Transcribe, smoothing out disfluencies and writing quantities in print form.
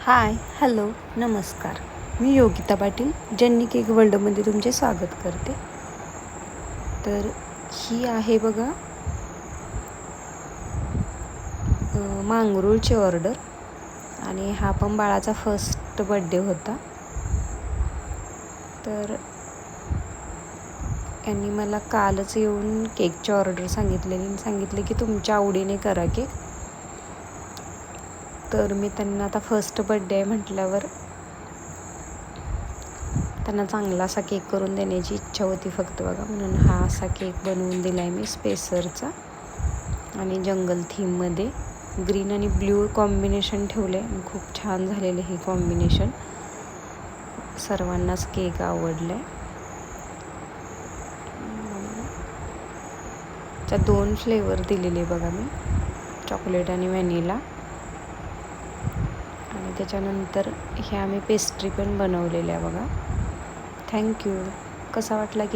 हाय, hello, नमस्कार. मी योगिता पाटील, जन्नी cake वर्ल्डमध्ये तुमचे स्वागत करते. तर ही आहे बघा मांगरूळची ऑर्डर आणि हा पण बाळाचा फर्स्ट बड्डे होता. तर यांनी मला कालच येऊन केकची ऑर्डर सांगितले की तुमच्या आवडीने करा केक. तर मी त्यांना आता फर्स्ट बड्डे आहे म्हटल्यावर त्यांना चांगला असा केक करून देण्याची इच्छा होती फक्त बघा, म्हणून हा असा केक बनवून दिला आहे मी स्पेसरचा आणि जंगल थीममध्ये ग्रीन आणि ब्ल्यू कॉम्बिनेशन ठेवलं आहे आणि खूप छान झालेलं हे कॉम्बिनेशन. सर्वांनाच केक आवडला आहे. त्या 2 फ्लेवर दिलेले बघा मी, चॉकलेट आणि व्हॅनिला. आणि त्याच्यानंतर हे आम्ही पेस्ट्री पण बनवलेल्या बघा. थँक्यू. कसा वाटला केक?